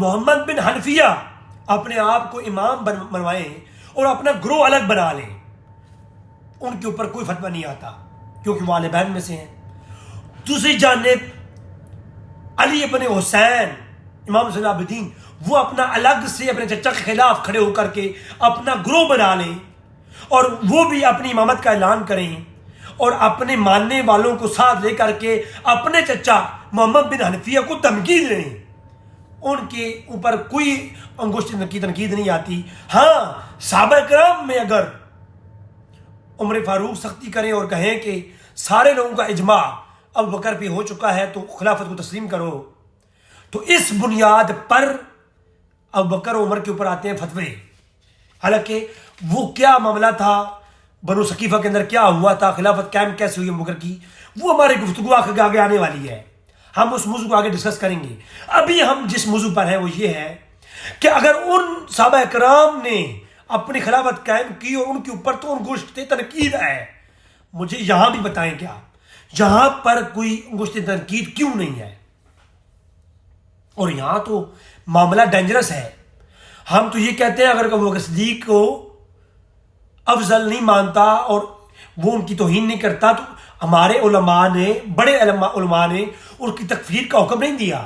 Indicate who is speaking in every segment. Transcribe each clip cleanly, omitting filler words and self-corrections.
Speaker 1: محمد بن حنفیہ اپنے آپ کو امام بنوائیں اور اپنا گروہ الگ بنا لیں، ان کے اوپر کوئی فتویٰ نہیں آتا کیونکہ وہ آل بیت میں سے ہیں۔ دوسری جانب علی ابن حسین امام زین العابدین وہ اپنا الگ سے اپنے چچا کے خلاف کھڑے ہو کر کے اپنا گروہ بنا لیں اور وہ بھی اپنی امامت کا اعلان کریں اور اپنے ماننے والوں کو ساتھ لے کر کے اپنے چچا محمد بن حنفیہ کو تنقید دیں، ان کے اوپر کوئی انگشت کی تنقید نہیں آتی۔ ہاں صحابہ کرام میں اگر عمر فاروق سختی کریں اور کہیں کہ سارے لوگوں کا اجماع ابو بکر پہ ہو چکا ہے تو خلافت کو تسلیم کرو، تو اس بنیاد پر ابو بکر و عمر کے اوپر آتے ہیں فتوے۔ حالانکہ وہ کیا معاملہ تھا، بنو ثقیفہ کے اندر کیا ہوا تھا، خلافت قائم کیسے ہوئی ابو بکر کی، وہ ہماری گفتگو آگے آنے والی ہے، ہم اس موضوع کو آگے ڈسکس کریں گے۔ ابھی ہم جس موضوع پر ہیں وہ یہ ہے کہ اگر ان صحابہ کرام نے اپنی خلافت قائم کی اور ان کے اوپر تو انگشت تنقید ہے، مجھے یہاں بھی بتائیں کیا یہاں پر کوئی انگشت تنقید کیوں نہیں ہے؟ اور یہاں تو معاملہ ڈینجرس ہے۔ ہم تو یہ کہتے ہیں اگر ابو بکر صدیق کو افضل نہیں مانتا اور وہ ان کی توہین نہیں کرتا تو ہمارے علماء نے، بڑے علماء نے ان کی تکفیر کا حکم نہیں دیا۔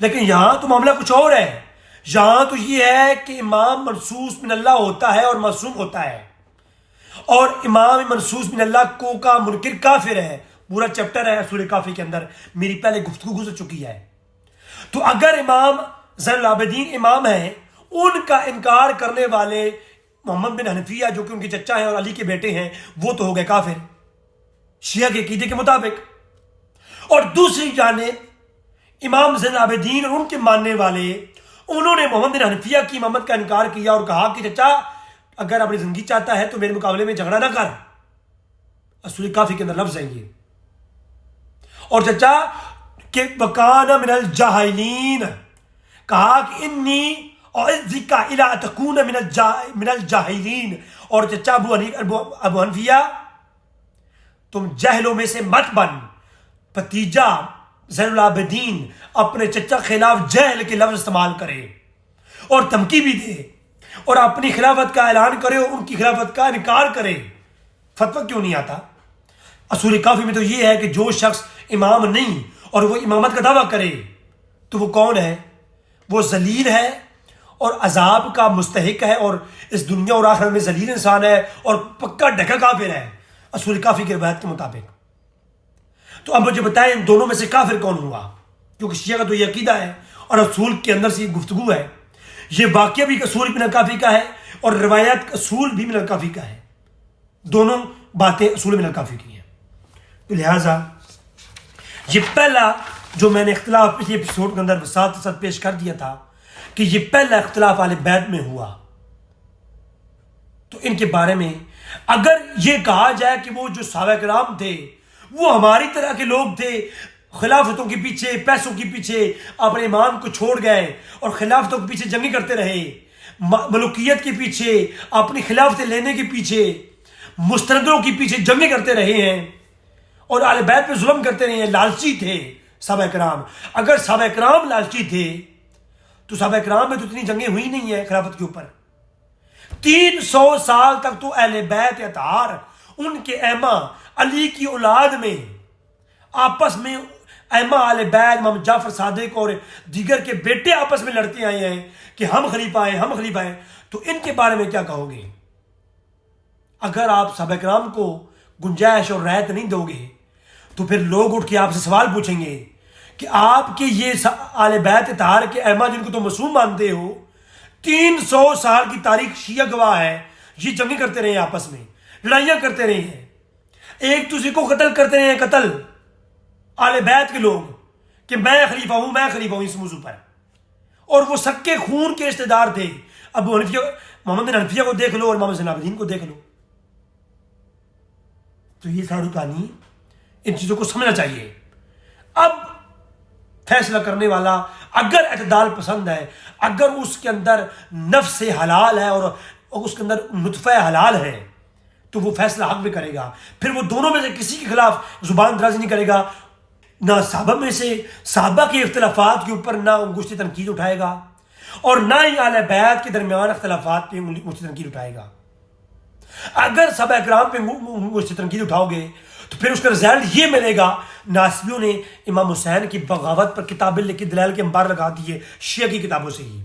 Speaker 1: لیکن یہاں تو معاملہ کچھ اور ہے، یہاں تو یہ ہے کہ امام منصوص من اللہ ہوتا ہے اور معصوم ہوتا ہے، اور امام منصوص من اللہ کو کا منکر کافر ہے۔ پورا چیپٹر ہے سورہ کافی کے اندر، میری پہلے گفتگو گزر چکی ہے۔ تو اگر امام زین العابدین امام ہیں، ان کا انکار کرنے والے محمد بن حنفیہ جو کہ ان کے چچا ہیں اور علی کے بیٹے ہیں، وہ تو ہو گئے کافر شیعہ کے عقیدے کے مطابق۔ اور دوسری جانب امام زین العابدین اور ان کے ماننے والے، انہوں نے محمد بن حنفیہ کی امامت کا انکار کیا اور کہا کہ چچا اگر اپنی زندگی چاہتا ہے تو میرے مقابلے میں جھگڑا نہ کر، سورہ کافی کے اندر لفظ ہے یہ۔ اور چچا کہ وَكَانَ مِنَ الْجَاهِلِينَ، کہا کہ انی اعظک الی تکون من الجاہلین، اور چچا ابو حنفیہ تم جہلوں میں سے مت بن۔ بھتیجا زین العابدین اپنے چچا خلاف جہل کے لفظ استعمال کرے اور دھمکی بھی دے اور اپنی خلافت کا اعلان کرے اور ان کی خلافت کا انکار کرے، فتویٰ کیوں نہیں آتا؟ سورہ کافی میں تو یہ ہے کہ جو شخص امام نہیں اور وہ امامت کا دعویٰ کرے تو وہ کون ہے؟ وہ ذلیل ہے اور عذاب کا مستحق ہے اور اس دنیا اور آخرت میں ذلیل انسان ہے اور پکا ڈھکا کافر ہے سورہ کافی کے روایت کے مطابق۔ تو اب مجھے بتائیں ان دونوں میں سے کافر کون ہوا؟ کیونکہ شیعہ کا تو یہ عقیدہ ہے اور اصول کے اندر سے یہ گفتگو ہے، یہ واقعہ بھی اصول من الکافی کا ہے اور روایت اصول بھی من الکافی کا ہے، دونوں باتیں اصول من الکافی کی ہیں۔ تو لہٰذا یہ پہلا جو میں نے اختلاف پچھلے ایپیسوڈ کے اندر ساتھ پیش کر دیا تھا کہ یہ پہلا اختلاف اہل بیت میں ہوا، تو ان کے بارے میں اگر یہ کہا جائے کہ وہ جو صحابہ کرام تھے وہ ہماری طرح کے لوگ تھے، خلافتوں کے پیچھے، پیسوں کے پیچھے اپنے ایمان کو چھوڑ گئے اور خلافتوں کے پیچھے جنگیں کرتے رہے، ملوکیت کے پیچھے، اپنی خلافتیں لینے کے پیچھے، مستندوں کے پیچھے جنگیں کرتے رہے ہیں اور اہل بیت پہ ظلم کرتے رہے ہیں، لالچی تھے صحابہ کرام۔ اگر صحابہ کرام لالچی تھے تو صحابہ کرام میں تو اتنی جنگیں ہوئی نہیں ہیں خلافت کے اوپر۔ 300 سال تک تو اہل بیت اطہار ان کے ائمہ علی کی اولاد میں آپس میں ائمہ اہل بیت امام جعفر صادق اور دیگر کے بیٹے آپس میں لڑتے آئے ہیں کہ ہم خلیفہ ہیں، ہم خلیفہ ہیں، تو ان کے بارے میں کیا کہو گے؟ اگر آپ صحابہ کرام کو گنجائش اور رعایت نہیں دو گے تو پھر لوگ اٹھ کے آپ سے سوال پوچھیں گے کہ آپ کے یہ اہل بیت اطہار کے ائمہ جن کو تو معصوم مانتے ہو، 300 سال کی تاریخ شیعہ گواہ ہے، یہ جنگیں کرتے رہے ہیں، آپس میں لڑائیاں کرتے رہے ہیں، ایک دوسرے کو قتل کرتے رہے ہیں، قتل اہل بیت کے لوگ کہ میں خلیفہ ہوں، میں خلیفہ ہوں اس موضوع پر، اور وہ سکے خون کے رشتہ دار تھے۔ ابو حنفیہ محمد بن حنفیہ کو دیکھ لو اور امام زین العابدین کو دیکھ لو۔ تو یہ ساری کہانی ان چیزوں کو سمجھنا چاہیے۔ اب فیصلہ کرنے والا اگر اعتدال پسند ہے، اگر اس کے اندر نفس حلال ہے اور اس کے اندر نطفہ حلال ہے تو وہ فیصلہ حق میں کرے گا، پھر وہ دونوں میں سے کسی کے خلاف زبان درازی نہیں کرے گا، نہ صحابہ میں سے صحابہ کے اختلافات کے اوپر نہ انگشت تنقید اٹھائے گا، اور نہ ہی اہل بیت کے درمیان اختلافات پہ انگشت تنقید اٹھائے گا۔ اگر صحابہ اکرام پہ انگشت تنقید اٹھاؤ گے تو پھر اس کا رزلٹ یہ ملے گا، ناصبیوں نے امام حسین کی بغاوت پر کتابیں لکھ کے دلائل کے انبار لگا دیے شیعہ کی کتابوں سے ہی۔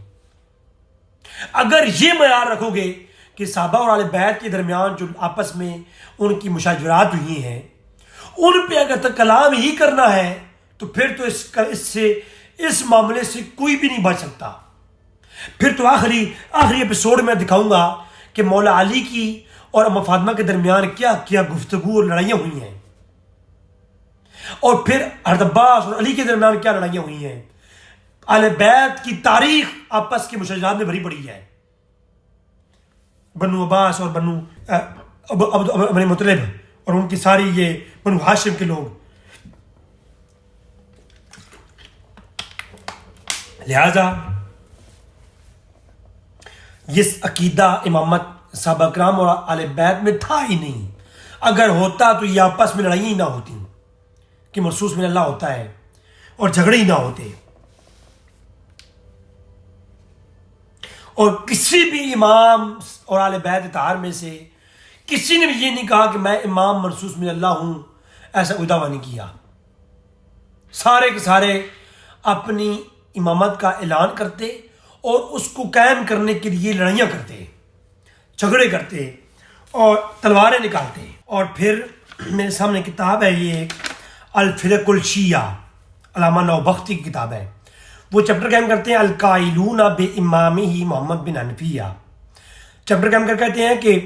Speaker 1: اگر یہ معیار رکھو گے کہ صحابہ اور اہل بیت کے درمیان جو آپس میں ان کی مشاجرات ہوئی ہیں ان پہ اگر تک کلام ہی کرنا ہے تو پھر تو اس معاملے سے کوئی بھی نہیں بچ سکتا۔ پھر تو آخری ایپیسوڈ میں دکھاؤں گا کہ مولا علی کی اور اما فاطمہ کے درمیان کیا کیا گفتگو اور لڑائیاں ہوئی ہیں، اور پھر حضرت عباس اور علی کے درمیان کیا لڑائیاں ہوئی ہیں۔ اہل بیت کی تاریخ آپس کے مشاجرات میں بھری پڑی ہے، بنو عباس اور بنو مطلب اور ان کی ساری یہ بنو ہاشم کے لوگ۔ لہذا یہ عقیدہ امامت صحابہ کرام اور اہل بیت میں تھا ہی نہیں۔ اگر ہوتا تو یہ آپس میں لڑائیاں ہی نہ ہوتی کہ محسوس من اللہ ہوتا ہے اور جھگڑے ہی نہ ہوتے، اور کسی بھی امام اور اہل بیت اطہار میں سے کسی نے بھی یہ نہیں کہا کہ میں امام منصوص من اللہ ہوں، ایسا کوئی دعویٰ نہیں کیا۔ سارے کے سارے اپنی امامت کا اعلان کرتے اور اس کو قائم کرنے کے لیے لڑائیاں کرتے، جھگڑے کرتے اور تلواریں نکالتے۔ اور پھر میرے سامنے کتاب ہے یہ الفرق الشیعہ، علامہ نوبختی کی کتاب ہے۔ وہ چیپٹر قائم کرتے ہیں القائلون بامامہ محمد بن حنفیہ۔ چیپٹر قائم کر کہتے ہیں کہ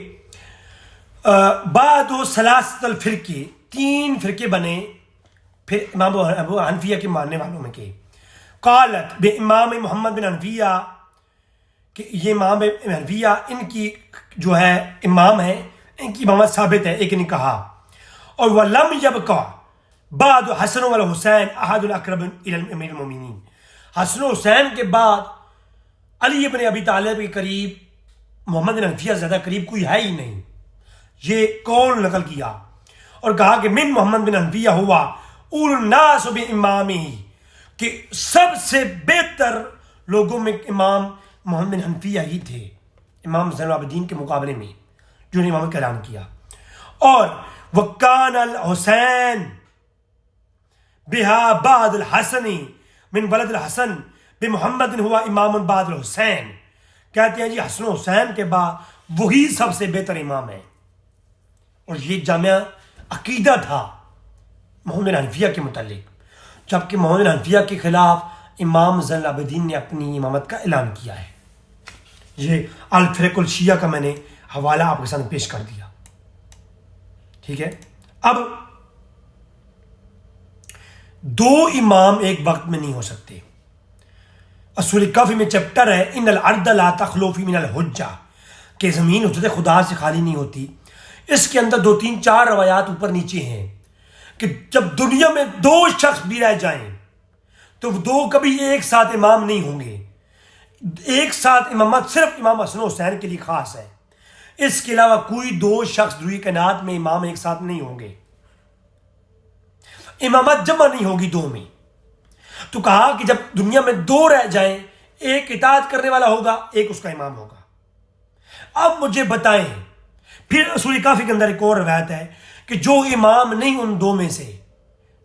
Speaker 1: بعد ثلاثۃ الفرقے، 3 فرقے بنے پھر امام ابو حنفیہ کے ماننے والوں میں کے، قالت بامام محمد بن حنفیہ، کہ یہ امام حنفیہ ان کی جو ہے امام ہے، ان کی امامت ثابت ہے، ایک نے کہا۔ اور وَلَمْ يَبْقَ بعد حسن والحسین احد الاقرب الى امیر المومنین، حسن و حسین کے بعد علی ابن ابی طالب کے قریب محمد بن حنفیہ زیادہ قریب کوئی ہے ہی نہیں۔ یہ قول نقل کیا اور کہا کہ من محمد بن حنفیہ ہوا اول الناس بامامہ، کہ سب سے بہتر لوگوں میں امام محمد بن حنفیہ ہی تھے امام زین العابدین کے مقابلے میں، جو نے امامت کا اعلان کیا۔ اور وکان الحسین بہا بعد الحسن من ولد الحسن بمحمد ہوا امام بعد الحسین، کہتے ہیں جی حسن و حسین کے بعد وہی سب سے بہتر امام ہے۔ اور یہ جامعہ عقیدہ تھا محمد بن حنفیہ کے متعلق، جبکہ محمد بن حنفیہ کے خلاف امام زین العابدین نے اپنی امامت کا اعلان کیا ہے۔ یہ الفرق الشیعہ کا میں نے حوالہ آپ کے سامنے پیش کر دیا، ٹھیک ہے۔ اب 2 امام ایک وقت میں نہیں ہو سکتے۔ اصول کافی میں چیپٹر ہے ان الارض لا تخلو فی من الحجہ، کہ زمین حجت خدا سے خالی نہیں ہوتی۔ اس کے اندر 2 3 4 روایات اوپر نیچے ہیں کہ جب دنیا میں 2 شخص بھی رہ جائیں تو 2 کبھی ایک ساتھ امام نہیں ہوں گے۔ ایک ساتھ امامت صرف امام حسن و حسین کے لیے خاص ہے، اس کے علاوہ کوئی 2 شخص روئی کائنات میں امام ایک ساتھ نہیں ہوں گے۔ امامت جمع نہیں ہوگی 2 میں، تو کہا کہ جب دنیا میں 2 رہ جائیں، ایک اطاعت کرنے والا ہوگا، ایک اس کا امام ہوگا۔ اب مجھے بتائیں، پھر اصول کافی کے اندر ایک اور روایت ہے کہ جو امام نہیں ان 2 میں سے،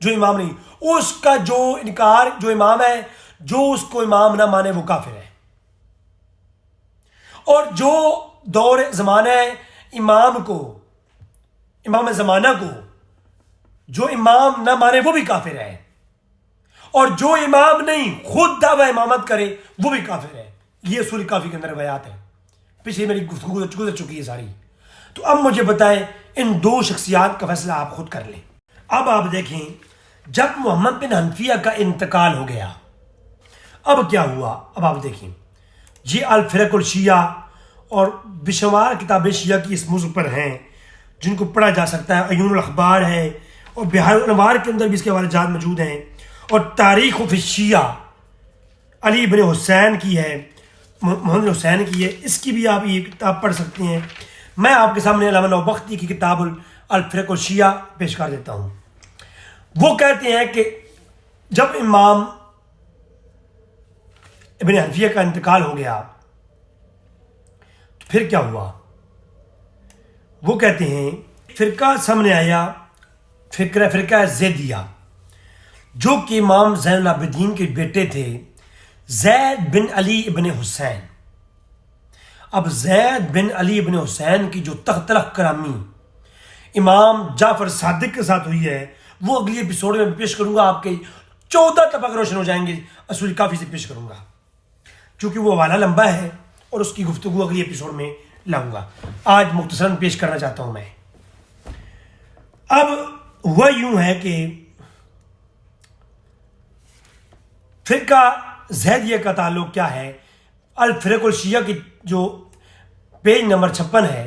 Speaker 1: جو امام نہیں، اس کا جو انکار، جو امام ہے، جو اس کو امام نہ مانے وہ کافر ہے، اور جو دور زمانہ امام کو، امام زمانہ کو جو امام نہ مانے وہ بھی کافر ہے، اور جو امام نہیں خود دعوی امامت کرے وہ بھی کافر ہے۔ یہ اصول کافی کے اندر روایات ہے، پچھلے میری گفتگو گزر چکی ہے ساری۔ تو اب مجھے بتائیں ان 2 شخصیات کا فیصلہ آپ خود کر لیں۔ اب آپ دیکھیں جب محمد بن حنفیہ کا انتقال ہو گیا اب کیا ہوا؟ اب آپ دیکھیں یہ الفرق الشیعہ اور بشمار کتابیں شیعہ کی اس موضوع پر ہیں جن کو پڑھا جا سکتا ہے۔ عیون الاخبار ہے اور بحار الانوار کے اندر بھی اس کے حوالے جات موجود ہیں، اور تاریخ فی الشیعہ علی بن حسین کی ہے، محمد حسین کی ہے، اس کی بھی آپ یہ کتاب پڑھ سکتے ہیں۔ میں آپ کے سامنے علامہ نوبختی کی کتاب الفرق الشیعہ پیش کر دیتا ہوں۔ وہ کہتے ہیں کہ جب امام ابن حنفیہ کا انتقال ہو گیا تو پھر کیا ہوا؟ وہ کہتے ہیں فرقہ سامنے آیا، فرقہ زیدیہ، جو کہ امام زین العابدین کے بیٹے تھے زید بن علی ابن حسین۔ اب زید بن علی ابن حسین کی جو تختلق کرامی امام جعفر صادق کے ساتھ ہوئی ہے، وہ اگلی ایپیسوڈ میں پیش کروں گا۔ آپ کے 14 طبق روشن ہو جائیں گے، اصول کافی سے پیش کروں گا، چونکہ وہ حوالہ لمبا ہے اور اس کی گفتگو اگلی ایپیسوڈ میں لاؤں گا۔ آج مختصراً پیش کرنا چاہتا ہوں میں۔ اب ہوا یوں ہے کہ فرقہ زیدیہ کا تعلق کیا ہے؟ الفرق الشیعہ کی جو پیج نمبر 56 ہے،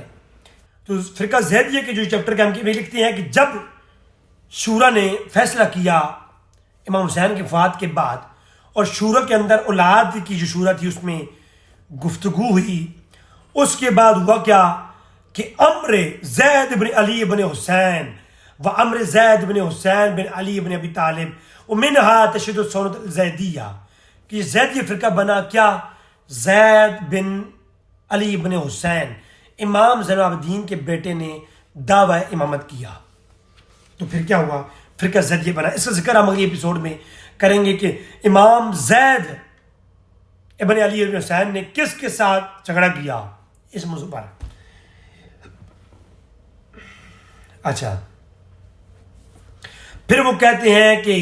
Speaker 1: تو فرقہ زیدیہ کے جو چیپٹر کے ہم لکھتے ہیں کہ جب شورا نے فیصلہ کیا امام حسین کی وفات کے بعد، اور شورا کے اندر اولاد کی جو شورا تھی اس میں گفتگو ہوئی، اس کے بعد ہوا کیا کہ امر زید بن علی بن حسین و امر زید بن حسین بن علی بن ابی طالب ومنہا تشد السنت الزیدیہ، کہ زیدیہ فرقہ بنا کیا؟ زید بن علی بن حسین، امام زین العابدین کے بیٹے نے دعوی امامت کیا، تو پھر کیا ہوا؟ فرقہ زیدیہ بنا۔ اس کا ذکر ہم اگلی ایپیسوڈ میں کریں گے کہ امام زید ابن علی ابن حسین نے کس کے ساتھ جھگڑا کیا اس موضوع پر۔ اچھا، پھر وہ کہتے ہیں کہ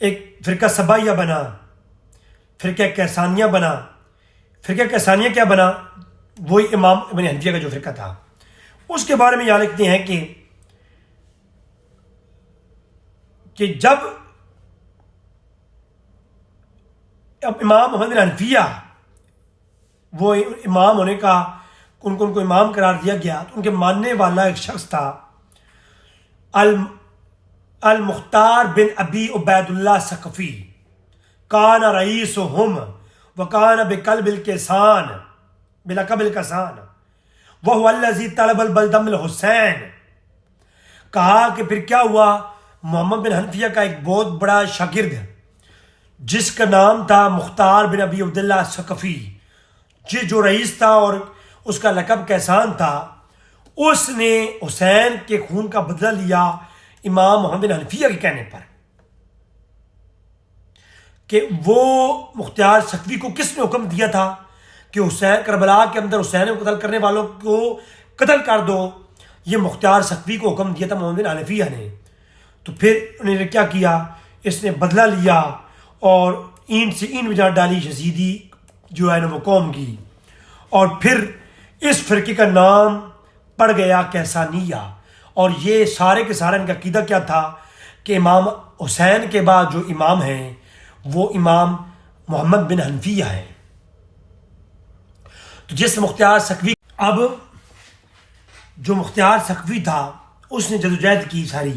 Speaker 1: ایک فرقہ سبائیہ بنا، فرقہ کیسانیہ بنا۔ فرقہ کیسانیہ کیا بنا؟ وہی امام ابن حنفیہ کا جو فرقہ تھا، اس کے بارے میں یہاں لکھتے ہیں کہ جب امام محمد بن حنفیہ وہ امام ہونے کا ان کو امام قرار دیا گیا، تو ان کے ماننے والا ایک شخص تھا المختار بن ابی عبید اللہ ثقفی، کان رئیسہم وکان بقلب الکسان بلقب الکسان وہو الذی طلب البلدم الحسین۔ کہا کہ پھر کیا ہوا؟ محمد بن حنفیہ کا ایک بہت بڑا شاگرد جس کا نام تھا مختار بن ابی عبداللہ ثقفی، جو رئیس تھا اور اس کا لقب کیسان تھا، اس نے حسین کے خون کا بدلہ لیا امام محمد بن حنفیہ کے کہنے پر، کہ وہ مختار ثقفی کو کس نے حکم دیا تھا کہ حسین کربلا کے اندر حسین کو قتل کرنے والوں کو قتل کر دو؟ یہ مختار ثقفی کو حکم دیا تھا محمد بن حنفیہ نے۔ تو پھر انہوں نے کیا کیا؟ اس نے بدلہ لیا اور اینٹ سے اینٹ بجا ڈالی یزیدی جو ہے نا وہ قوم کی، اور پھر اس فرقے کا نام پڑ گیا کیسانیہ۔ اور یہ سارے کے سارے ان کا عقیدہ کیا تھا کہ امام حسین کے بعد جو امام ہیں وہ امام محمد بن حنفیہ ہیں۔ تو جس مختار ثقفی، اب جو مختار ثقفی تھا اس نے جدوجہد کی ساری،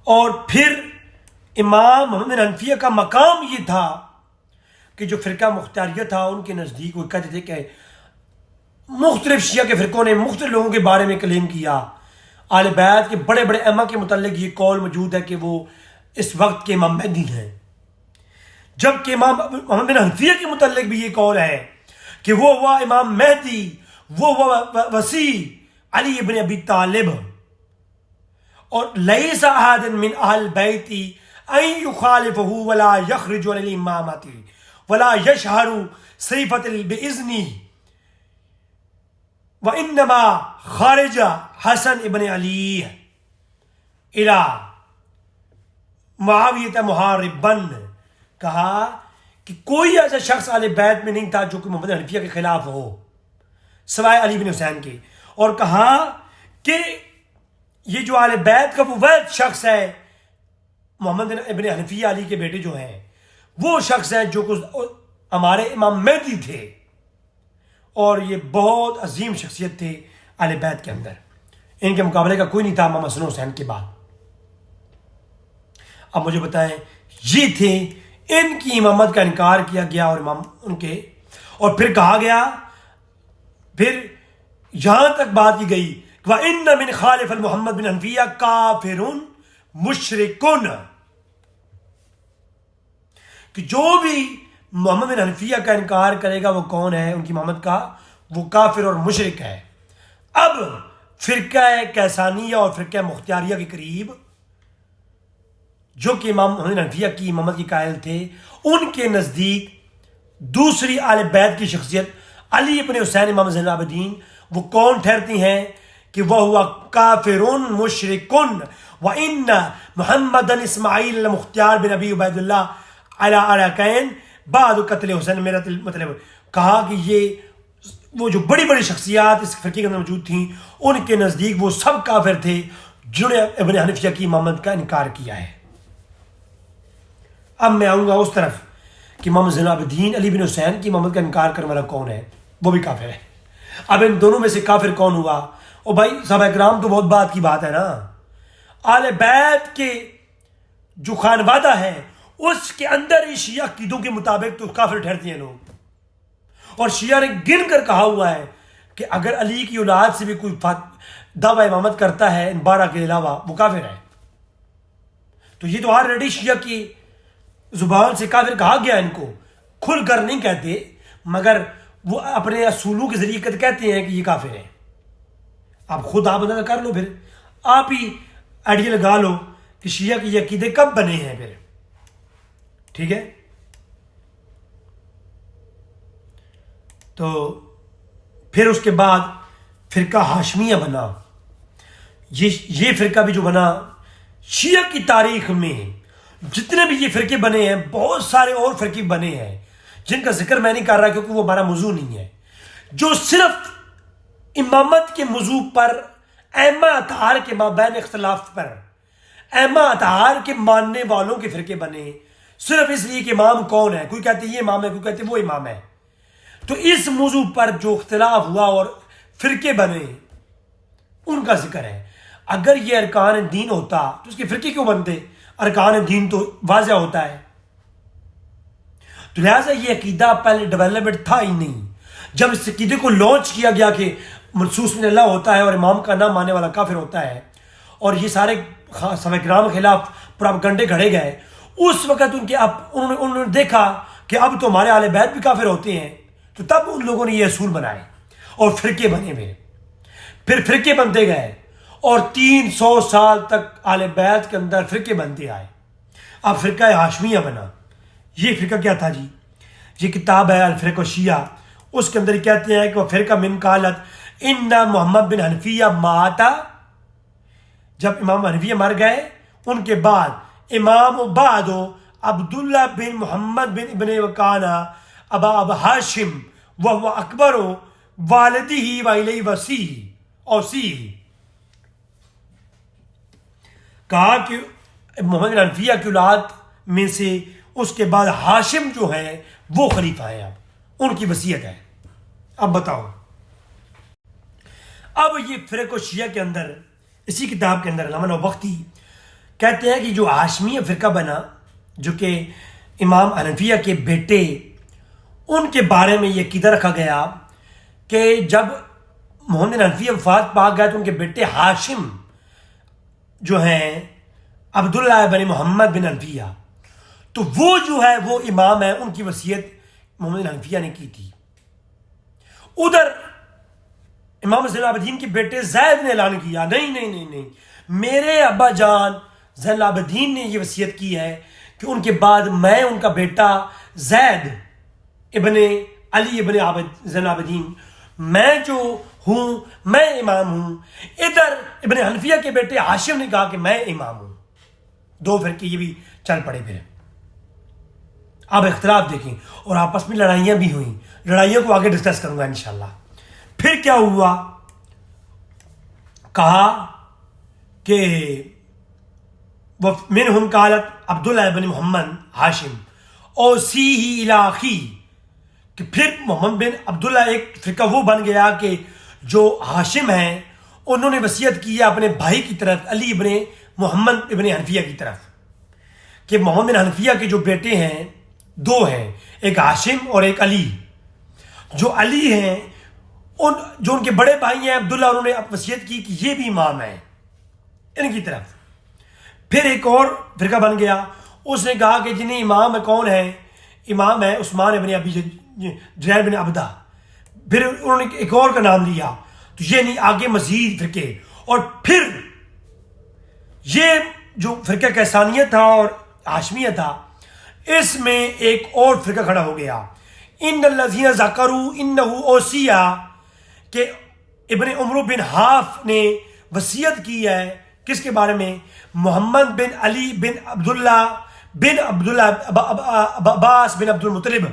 Speaker 1: اور پھر امام محمد بن حنفیہ کا مقام یہ تھا کہ جو فرقہ مختاریہ تھا ان کے نزدیک وہ کہتے تھے کہ مختلف شیعہ کے فرقوں نے مختلف لوگوں کے بارے میں کلیم کیا۔ اہل بیت کے بڑے بڑے ائمہ کے متعلق یہ قول موجود ہے کہ وہ اس وقت کے امام مہدی ہیں، جبکہ امام محمد بن حنفیہ کے متعلق بھی یہ قول ہے کہ وہ ہوا امام مہدی، وہ ہوا وسیع علی ابن ابی طالب، اور لیس احد من اہل بیت ان یخالفہ ولا یخرج عن الامامۃ ولا یشہر صیفۃ باذنہ وانما خارج حسن ابن علی الی معاویہ محاربا۔ کہا کہ کوئی ایسا شخص اہل بیت میں نہیں تھا جو کہ محمد حنفیہ کے خلاف ہو سوائے علی بن حسین کے، اور کہا کہ یہ جو اہل بیت کا وہ واحد شخص ہے محمد ابن حنفیہ علی کے بیٹے جو ہیں، وہ شخص ہے جو ہمارے امام مہدی تھے، اور یہ بہت عظیم شخصیت تھے اہل بیت کے اندر، ان کے مقابلے کا کوئی نہیں تھا امام حسن حسین کے بعد۔ اب مجھے بتائیں، یہ تھے، ان کی امامت کا انکار کیا گیا، اور امام ان کے، اور پھر کہا گیا، پھر یہاں تک بات کی گئی وَإِنَّ مِنْ خَالِفَ الْمُحَمَّدْ بِنْ حَنْفِيَّةَ كَافِرٌ مُشْرِكٌ۔ کہ جو بھی محمد بن حنفیہ کا انکار کرے گا وہ کون ہے، ان کی محمد کا، وہ کافر اور مشرک ہے۔ اب فرقہ کیسانیہ اور فرقہ مختاریہ کے قریب جو کہ امام محمد بن حنفیہ کی امامت کی قائل تھے، ان کے نزدیک دوسری آل بیت کی شخصیت علی ابن حسین امام زین العابدین وہ کون ٹھہرتی ہیں کہ وہ ہوا کافرون مشرکن وان محمد اسماعیل مختار بن ابی عبید اللہ علی عراقین بعد قتل حسین، میرا مطلب کہا کہ یہ وہ جو بڑی بڑی شخصیات اس فرقے کے اندر موجود تھیں ان کے نزدیک وہ سب کافر تھے جنہوں نے ابن حنفیہ کی امامت کا انکار کیا ہے۔ اب میں آؤں گا اس طرف کہ امام زین العابدین علی بن حسین کی امامت کا انکار کرنے والا کون ہے، وہ بھی کافر ہے۔ اب ان دونوں میں سے کافر کون ہوا؟ اور بھائی صحابہ اکرام تو بہت بات کی بات ہے نا، آل بیت کے جو خانوادہ ہے اس کے اندر ہی شیعہ عقیدوں کے مطابق تو کافر ٹھہرتے ہیں لوگ، اور شیعہ نے گن کر کہا ہوا ہے کہ اگر علی کی اولاد سے بھی کوئی دعوی امامت کرتا ہے ان 12 کے علاوہ وہ کافر ہے۔ تو یہ تو آلریڈی شیعہ کی زبان سے کافر کہا گیا، ان کو کھل کر نہیں کہتے مگر وہ اپنے اصولوں کے ذریعے کہتے ہیں کہ یہ کافر ہے۔ آپ خود آپ اندازہ کر لو، پھر آپ ہی آئیڈیا لگا لو کہ شیعہ کے یہ عقیدے کب بنے ہیں پھر، ٹھیک ہے؟ تو پھر اس کے بعد فرقہ ہاشمیہ بنا۔ یہ فرقہ بھی جو بنا، شیعہ کی تاریخ میں جتنے بھی یہ فرقے بنے ہیں بہت سارے اور فرقے بنے ہیں جن کا ذکر میں نہیں کر رہا کیونکہ وہ ہمارا موضوع نہیں ہے، جو صرف امامت کے موضوع پر ائمہ اطہار کے مابین اختلاف پر ائمہ اطہار کے ماننے والوں کے فرقے بنے، صرف اس لیے کہ امام کون ہے، کوئی کہتے یہ امام ہے، کوئی کہتے وہ امام ہے۔ تو اس موضوع پر جو اختلاف ہوا اور فرقے بنے ان کا ذکر ہے۔ اگر یہ ارکان دین ہوتا تو اس کے فرقے کیوں بنتے؟ ارکان دین تو واضح ہوتا ہے۔ تو لہٰذا یہ عقیدہ پہلے ڈیولپمنٹ تھا ہی نہیں۔ جب اس عقیدے کو لانچ کیا گیا کہ منصوص من اللہ ہوتا ہے اور امام کا نہ ماننے والا کافر ہوتا ہے، اور یہ سارے صحابہ کرام کے خلاف پروپیگنڈے گھڑے گئے، اس وقت انہوں نے دیکھا کہ اب تو ہمارے اہل بیت بھی کافر ہوتے ہیں، تو تب ان لوگوں نے یہ اصول بنائے اور فرقے بنے ہوئے، پھر فرقے بنتے گئے اور 300 سال تک اہل بیت کے اندر فرقے بنتے آئے۔ اب فرقہ ہاشمیہ بنا۔ یہ فرقہ کیا تھا جی؟ یہ کتاب ہے الفرق الشیعہ، اس کے اندر کہتے ہیں کہ وہ فرقہ من قالت ان محمد بن حنفیہ ماتا، جب امام حنفیہ مر گئے ان کے بعد امام بعدو عبداللہ بن محمد بن ابن وکانا ابا اب ہاشم وہ اکبر والدی ہی ویلی وسیع اوسی، کہا کہ محمد بن حنفیہ کی اولاد میں سے اس کے بعد ہاشم جو ہے وہ خلیفہ ہیں، اب ان کی وصیت ہے۔ اب بتاؤ، اب یہ فرق الشیعہ کے اندر اسی کتاب کے اندر علامہ نوبختی کہتے ہیں کہ جو ہاشمیہ فرقہ بنا، جو کہ امام حنفیہ کے بیٹے، ان کے بارے میں یہ عقیدہ رکھا گیا کہ جب محمد بن حنفیہ وفات پا گئے تو ان کے بیٹے ہاشم جو ہیں عبداللہ بن محمد بن حنفیہ، تو وہ جو ہے وہ امام ہے، ان کی وصیت محمد بن حنفیہ نے کی تھی۔ ادھر امام زین العابدین کے بیٹے زید نے اعلان کیا نہیں نہیں نہیں نہیں، میرے ابا جان زین العابدین نے یہ وصیت کی ہے کہ ان کے بعد میں ان کا بیٹا زید ابن علی ابن زین العابدین میں جو ہوں میں امام ہوں۔ ادھر ابن حنفیہ کے بیٹے ہاشم نے کہا کہ میں امام ہوں۔ دو فرقے یہ بھی چل پڑے پھر۔ اب اختلاف دیکھیں اور آپس میں لڑائیاں بھی ہوئیں، لڑائیوں کو آگے ڈسکس کروں گا انشاءاللہ۔ پھر کیا ہوا؟ کہا کہ منہم قالت عبداللہ بن محمد ہاشم اوسی ہی الاخی، کہ پھر محمد بن عبداللہ ایک فرقہ وہ بن گیا کہ جو ہاشم ہیں انہوں نے وصیت کی ہے اپنے بھائی کی طرف علی ابن محمد ابن حنفیہ کی طرف، کہ محمد بن حنفیہ کے جو بیٹے ہیں دو ہیں، ایک ہاشم اور ایک علی۔ جو علی ہیں جو ان کے بڑے بھائی ہیں عبداللہ، انہوں نے وصیت کی کہ یہ بھی امام ہیں ان کی طرف۔ پھر ایک اور فرقہ بن گیا، اس نے کہا کہ جنہیں امام کون ہے امام ہے عثمان ابن ابی جریل بن عبدہ، پھر انہوں نے ایک اور کا نام لیا، تو یہ نہیں آگے مزید فرقے، اور پھر یہ جو فرقہ کیسانیت تھا اور ہاشمیہ تھا، اس میں ایک اور فرقہ کھڑا ہو گیا، ان الذین ذکروا انہ اوصیہ، کہ ابن عمرو بن حاف نے وصیت کی ہے کس کے بارے میں؟ محمد بن علی بن عبداللہ عباس بن عبد المطلب،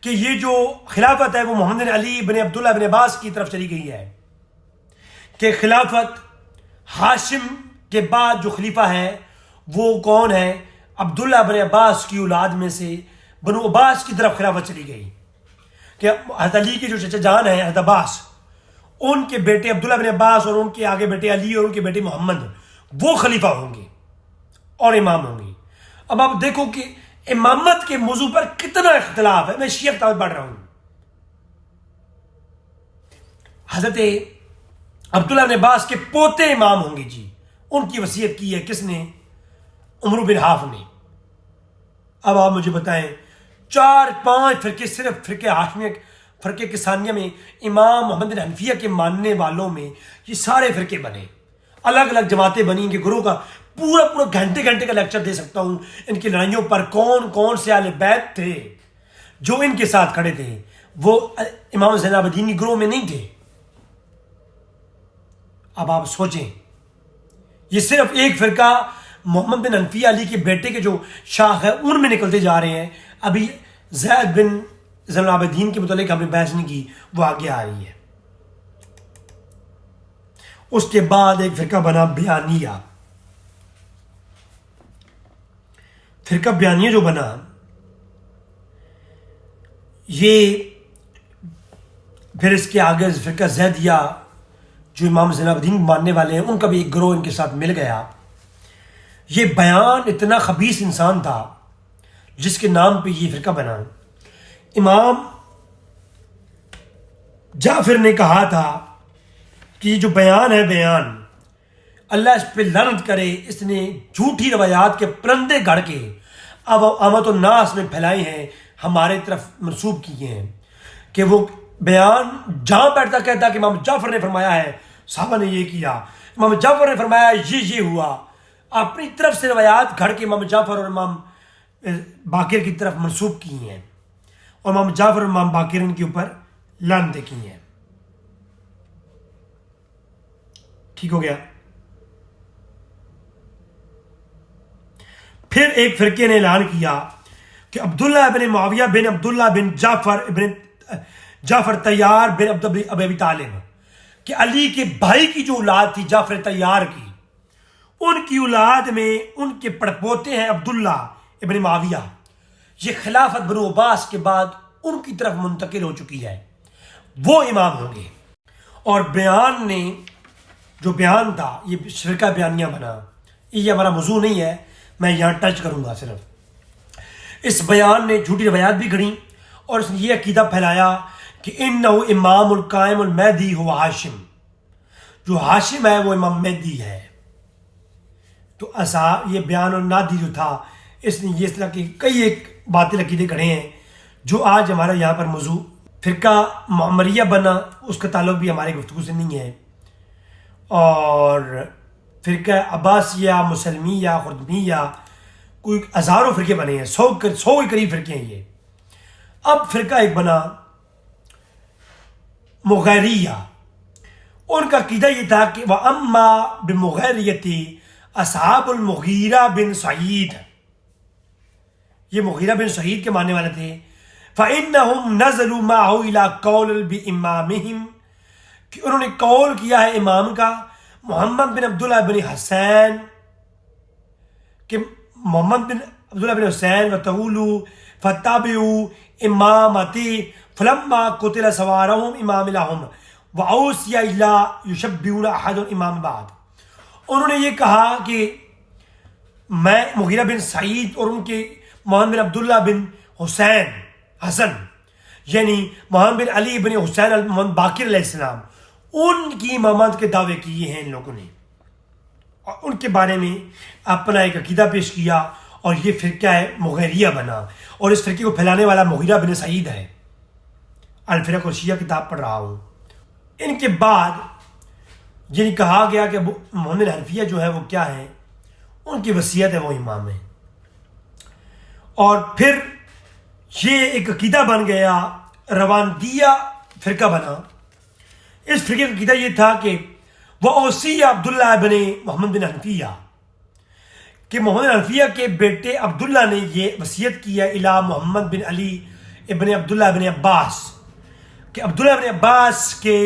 Speaker 1: کہ یہ جو خلافت ہے وہ محمد بن علی بن عبداللہ بن عباس کی طرف چلی گئی ہے، کہ خلافت ہاشم کے بعد جو خلیفہ ہے وہ کون ہے؟ عبداللہ بن عباس کی اولاد میں سے بنو عباس کی طرف خلافت چلی گئی، کہ حضرت علی کے جو چچا جان ہیں حضرت عباس، ان کے بیٹے عبداللہ بن عباس اور ان کے آگے بیٹے علی اور ان کے بیٹے محمد وہ خلیفہ ہوں گے اور امام ہوں گے۔ اب آپ دیکھو کہ امامت کے موضوع پر کتنا اختلاف ہے۔ میں شیعہ کتاب پڑھ رہا ہوں، حضرت عبداللہ بن عباس کے پوتے امام ہوں گے جی، ان کی وصیت کی ہے کس نے؟ عمرو بن حاف نے۔ اب آپ مجھے بتائیں، 4-5 فرقے صرف فرقے ہاشمیہ، فرقے کسانیہ میں امام محمد بن حنفیہ کے ماننے والوں میں یہ سارے فرقے بنے، الگ الگ جماعتیں بنی، ان کے گروہ کا پورا گھنٹے گھنٹے کا لیکچر دے سکتا ہوں ان کی لڑائیوں پر، کون کون سے اہل بیت تھے جو ان کے ساتھ کھڑے تھے، وہ امام زین العابدین کے گروہ میں نہیں تھے۔ اب آپ سوچیں، یہ صرف ایک فرقہ محمد بن حنفیہ علی کے بیٹے کے جو شاخ ہے ان میں نکلتے جا رہے ہیں۔ ابھی زید بن زین العابدین کے متعلق ہم نے بحث نہیں کی، وہ آگے آ رہی ہے۔ اس کے بعد ایک فرقہ بنا بیانیہ۔ فرقہ بیانیہ جو بنا، یہ پھر اس کے آگے فرقہ زیدیہ جو امام زین العابدین ماننے والے ہیں، ان کا بھی ایک گروہ ان کے ساتھ مل گیا۔ یہ بیان اتنا خبیث انسان تھا جس کے نام پہ یہ فرقہ بنا۔ امام جعفر نے کہا تھا کہ یہ جو بیان ہے، بیان اللہ اس پہ لعنت کرے، اس نے جھوٹی روایات کے پرندے گھڑ کے اب امت الناس میں پھیلائے ہیں، ہمارے طرف منسوب کیے ہیں، کہ وہ بیان جہاں بیٹھتا کہتا کہ امام جعفر نے فرمایا ہے، صحابہ نے یہ کیا، امام جعفر نے فرمایا یہ ہوا، اپنی طرف سے روایات گھڑ کے امام جعفر اور امام باقر کی طرف منسوب کی ہیں، اور امام جعفر اور امام باقر ان کے اوپر لعنتیں کی ہیں۔ ٹھیک ہو گیا۔ پھر ایک فرقے نے اعلان کیا کہ عبداللہ بن معاویہ بن عبداللہ بن جعفر طیار بن ابی طالب، کہ علی کے بھائی کی جو اولاد تھی جعفر طیار کی، ان کی اولاد میں ان کے پڑپوتے ہیں عبداللہ ابن معاویہ، یہ خلافت بنو عباس کے بعد ان کی طرف منتقل ہو چکی ہے، وہ امام ہوں گے۔ اور بیان نے جو بیان تھا، یہ فرقہ بیانیہ بنا، یہ ہمارا موضوع نہیں ہے، میں یہاں ٹچ کروں گا صرف۔ اس بیان نے جھوٹی روایات بھی گھڑی اور اس نے یہ عقیدہ پھیلایا کہ انہ امام القائم المہدی ہوا ہاشم، جو ہاشم ہے وہ امام مہدی ہے۔ تو یہ بیان النادی جو تھا، اس نے یہ اس طرح کی کئی ایک باطل عقیدے کھڑے ہیں جو آج ہمارا یہاں پر موضوع۔ فرقہ معمریہ بنا، اس کا تعلق بھی ہماری گفتگو سے نہیں ہے، اور فرقہ عباسیہ، مسلمیہ، خردمیہ، کوئی ہزاروں فرقے بنے ہیں، 100 کے قریب فرقے ہیں یہ۔ اب فرقہ ایک بنا مغیریہ، ان کا عقیدہ یہ تھا کہ وَأَمَّا بِمُغَیرِیَتِ اصحاب المغیرہ بن سعید، یہ مغیرہ بن سعید کے ماننے والے تھے، فَإِنَّهُمْ نَزَلُوا مَعَهُ إِلَىٰ قَوْلٍ بِإِمَامِهِمْ، کہ انہوں نے قول کیا ہے امام کا، محمد بن عبداللہ بن حسین، کہ محمد بن عبداللہ بن حسین وَتَقُولُوا فَاتَّبِعُوا إِمَامَتِي فَلَمَّا قُتِلَ سَوَارَهُمْ إِمَامٍ لَهُمْ وَأَوْصِيَ إِلَّا يُشَبِّهُونَ أَحَدٌ إِمَامٍ بَعْدَ۔ انہوں نے یہ کہا کہ میں مغیرہ بن سعید اور ان کے محمد بن عبداللہ بن حسن، یعنی محمد بن علی بن حسین محمد باقر علیہ السلام، ان کی امامت کے دعوے کیے ہیں ان لوگوں نے، اور ان کے بارے میں اپنا ایک عقیدہ پیش کیا، اور یہ فرقہ مغیریہ بنا، اور اس فرقے کو پھیلانے والا مغیرہ بن سعید ہے۔ الفرق الشیعہ کتاب پڑھ رہا ہوں۔ ان کے بعد یعنی کہا گیا کہ محمد حنفیہ جو ہے وہ کیا ہے، ان کی وصیت ہے وہ امام ہے، اور پھر یہ ایک عقیدہ بن گیا، رواندیہ فرقہ بنا۔ اس فرقے کا عقیدہ یہ تھا کہ وہ اوصی عبداللہ ابن محمد بن حنفیہ، کہ محمد حنفیہ کے بیٹے عبداللہ نے یہ وصیت کیا الی محمد بن علی ابن عبداللہ ابن عباس، کہ عبداللہ ابن عباس کے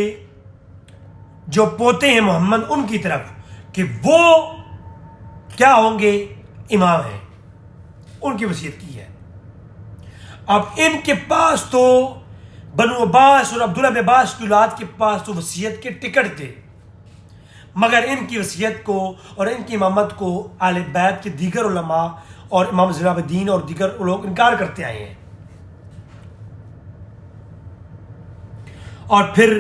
Speaker 1: جو پوتے ہیں محمد، ان کی طرف، کہ وہ کیا ہوں گے، امام ہیں، ان کی وصیت کی ہے۔ اب ان کے پاس تو بنو عباس اور عبداللہ بن عباس کی اولاد کے پاس تو وصیت کے ٹکٹ تھے، مگر ان کی وصیت کو اور ان کی امامت کو اہل بیت کے دیگر علماء اور امام زین العابدین اور دیگر لوگ انکار کرتے آئے ہیں۔ اور پھر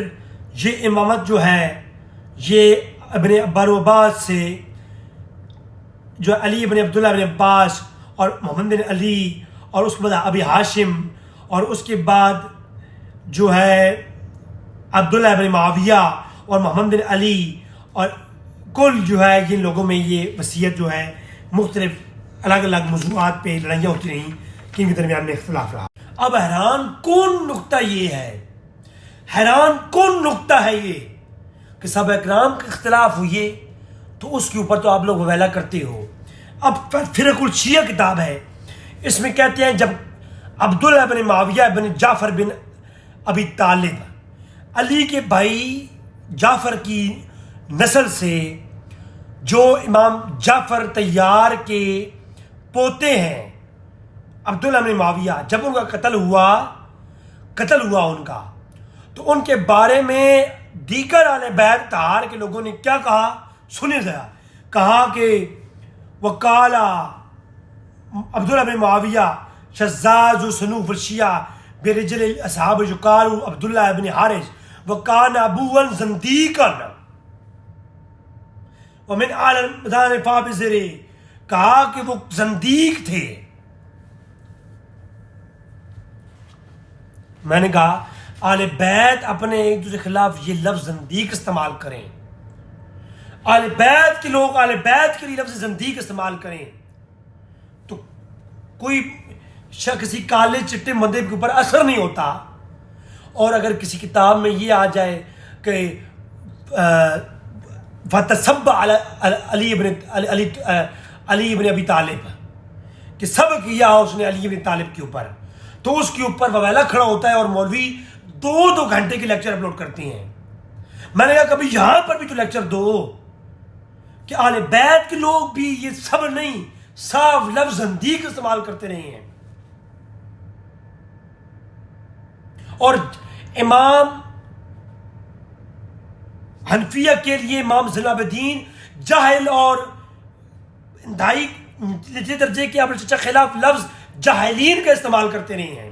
Speaker 1: یہ امامت جو ہے یہ ابن بنو عباس سے، جو علی ابن عبداللہ ابن عباس اور محمد بن علی، اور اس کے بعد ابی ہاشم، اور اس کے بعد جو ہے عبداللہ ابن معاویہ اور محمد بن علی، اور کل جو ہے جن لوگوں میں یہ وصیت جو ہے مختلف الگ الگ موضوعات پہ لڑائیاں ہوتی رہیں کہ ان کے درمیان میں اختلاف رہا۔ اب حیران کون نقطہ یہ ہے، حیران کون نقطہ ہے یہ کہ صحابہ اکرام کا اختلاف ہوئے تو اس کے اوپر تو آپ لوگ ویلا کرتے ہو۔ اب فرق الشیعہ کتاب ہے، اس میں کہتے ہیں جب عبداللہ بن معاویہ بن جعفر بن ابی طالب، علی کے بھائی جعفر کی نسل سے جو امام جعفر طیار کے پوتے ہیں عبداللہ بن معاویہ، جب ان کا قتل ہوا ان کا، تو ان کے بارے میں دیگر اہل بیت طہار کے لوگوں نے کیا کہا، سنیں ذرا۔ کہا کہ وقالا عبداللہ بن معاویہ شزاز و صنوف الشیعہ برجل اصحاب یقال عبداللہ بن حارث وکان ابوا زندیقا ومن آل مدان فابزرے، کہا کہ وہ زندیق تھے۔ میں نے کہا آل بیت اپنے ایک دوسرے خلاف یہ لفظ زندیق استعمال کریں، آل بیت کے لوگ آل بیت کے لیے لفظ زندیق استعمال کریں تو کوئی کسی کالے چٹے مندے کے اوپر اثر نہیں ہوتا۔ اور اگر کسی کتاب میں یہ آ جائے کہ فَتَسَبَّ علی ابن ابی طالب، کہ سب کیا اس نے علی ابن طالب کے اوپر، تو اس کے اوپر وویلا کھڑا ہوتا ہے اور مولوی 2 گھنٹے کے لیکچر اپلوڈ کرتے ہیں۔ میں نے کہا کبھی یہاں پر بھی تو لیکچر دو کہ آل بیت کے لوگ بھی یہ سب نہیں، صاف لفظ زندیق استعمال کرتے رہے ہیں۔ اور امام حنفیہ کے لیے امام زین العابدین جاہل اور انتہائی نچلے درجے کے آپ نے خلاف لفظ جاہلین کا استعمال کرتے رہے ہیں،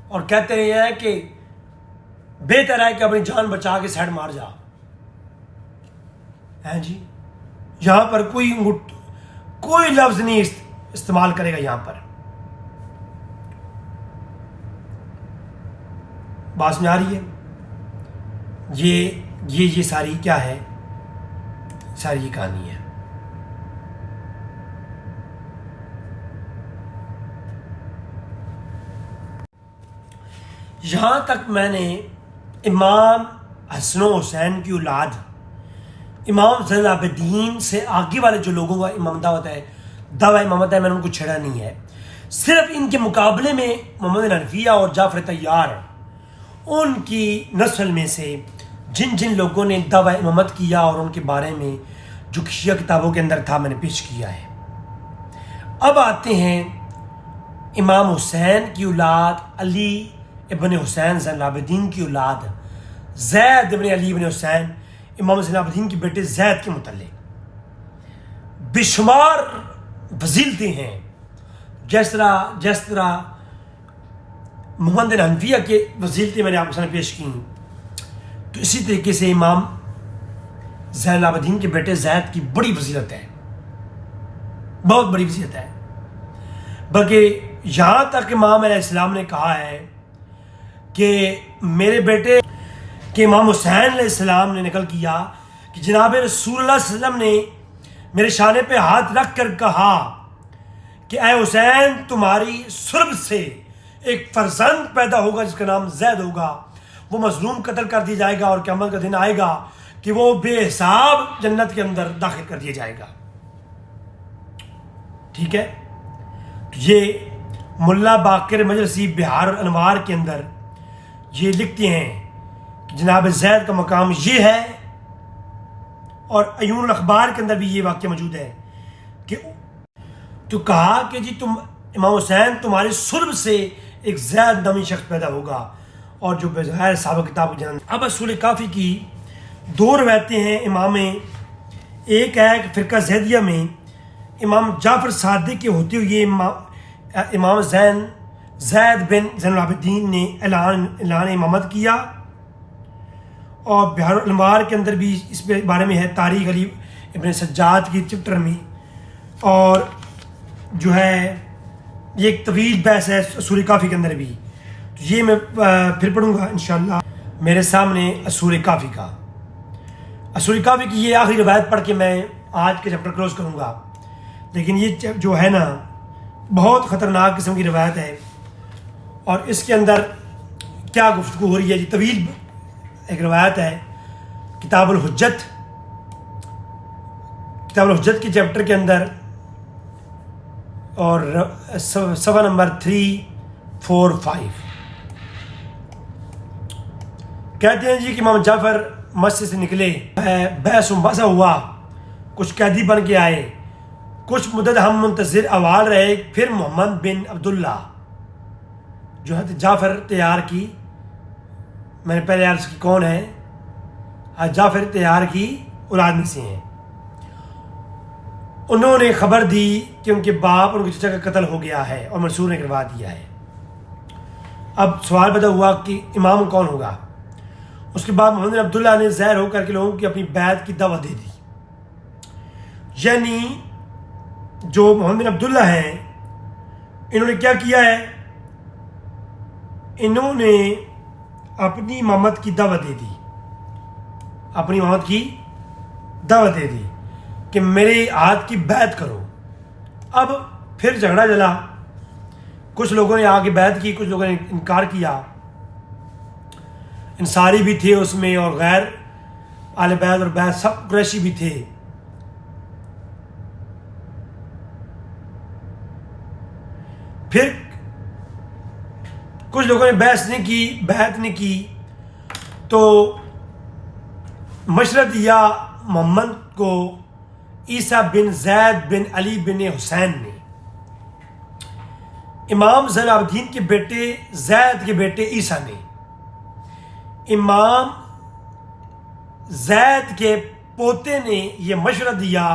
Speaker 1: اور کہتے رہے ہیں کہ بہتر ہے کہ اپنی جان بچا کے سائڈ مار جا۔ ہیں جی، یہاں پر کوئی لفظ نہیں استعمال کرے گا یہاں پر۔ بات سمجھ آ رہی ہے؟ یہ ساری کیا ہے، ساری یہ کہانی ہے۔ یہاں تک میں نے امام حسن و حسین کی اولاد امام زین العابدین سے آگے والے جو لوگوں کا امام دعوت ہے، دعوی امامت ہے، میں نے ان کو چھیڑا نہیں ہے۔ صرف ان کے مقابلے میں محمد حنفیہ اور جعفر طیار، ان کی نسل میں سے جن لوگوں نے دعوی امامت کیا اور ان کے بارے میں جو شیعہ کتابوں کے اندر تھا میں نے پیش کیا ہے۔ اب آتے ہیں امام حسین کی اولاد علی ابن حسین زین العابدین کی اولاد زید ابن علی ابن حسین امام زین العابدین کے بیٹے زید کے متعلق بے شمار فضیلتیں ہیں۔ جس طرح محمد حنفیہ کے فضیلتیں میں نے آپ کے سامنے پیش کی، تو اسی طریقے سے امام زین العابدین کے بیٹے زید کی بڑی فضیلت ہے۔ بہت بڑی وصیت ہے. بلکہ یہاں تک امام علیہ السلام نے کہا ہے کہ میرے بیٹے کہ امام حسین علیہ السلام نے نقل کیا کہ جناب رسول اللہ صلی اللہ علیہ وسلم نے میرے شانے پہ ہاتھ رکھ کر کہا کہ اے حسین تمہاری سرب سے ایک فرزند پیدا ہوگا جس کا نام زید ہوگا. وہ مظلوم قتل کر دیا جائے گا اور قیامت کا دن آئے گا کہ وہ بے حساب جنت کے اندر داخل کر دیا جائے گا. ٹھیک ہے. یہ ملا باقر مجلسی بہار الانوار کے اندر یہ لکھتے ہیں کہ جناب زید کا مقام یہ ہے. اور عیون الاخبار کے اندر بھی یہ واقعہ موجود ہے کہ تو کہا کہ جی تم امام حسین تمہاری سرب سے ایک زید نامی شخص پیدا ہوگا اور جو بظاہر صحابہ کتاب جنت. اب اصول کافی کی دو روایتیں ہیں امام. ایک ہے کہ فرقہ زیدیہ میں امام جعفر صادق کے ہوتے ہوئے امام زید بن زین العابدین نے اعلان امامت کیا. اور بہار الانوار کے اندر بھی اس بارے میں ہے تاریخ علی ابن سجاد کی چپٹر میں. اور جو ہے یہ ایک طویل بحث ہے اصول کافی کے اندر بھی. تو یہ میں پھر پڑھوں گا انشاءاللہ. میرے سامنے اصول کافی کا اصول کافی کی یہ آخری روایت پڑھ کے میں آج کے چیپٹر کلوز کروں گا. لیکن یہ جو ہے نا بہت خطرناک قسم کی روایت ہے اور اس کے اندر کیا گفتگو ہو رہی ہے. یہ طویل ایک روایت ہے. کتاب الحجت کے چیپٹر کے اندر اور صفحہ نمبر 345 کہتے ہیں جی کہ امام جعفر مسجد سے نکلے, بحث و مباحثہ ہوا, کچھ قیدی بن کے آئے, کچھ مدت ہم منتظر اوال رہے. پھر محمد بن عبداللہ جو ہے جعفر تیار کی, میں نے پہلے عرض کی کون ہے, جعفر تیار کی اولاد میں سے ہیں. انہوں نے خبر دی کہ ان کے باپ اور ان کے چچا کا قتل ہو گیا ہے اور منصور نے کروا دیا ہے. اب سوال پیدا ہوا کہ امام کون ہوگا. اس کے بعد محمد بن عبداللہ نے ظاہر ہو کر کے لوگوں کی اپنی بیعت کی دعوت دے دی. یعنی جو محمد بن عبداللہ ہیں انہوں نے کیا کیا ہے, انہوں نے اپنی امامت کی دعوت دے دی, اپنی امامت کی دعوت دے دی کہ میرے ہاتھ کی بیعت کرو. اب پھر جھگڑا چلا, کچھ لوگوں نے آگے بیعت کی, کچھ لوگوں نے انکار کیا. انصاری بھی تھے اس میں اور غیر اہل بیعت اور بیعت سب قریشی بھی تھے. پھر کچھ لوگوں نے بیعت نہیں کی تو مشورہ دیا محمد کو عیسیٰ بن زید بن علی بن حسین نے. امام زین العابدین کے بیٹے زید کے بیٹے عیسیٰ نے, امام زید کے پوتے نے یہ مشورہ دیا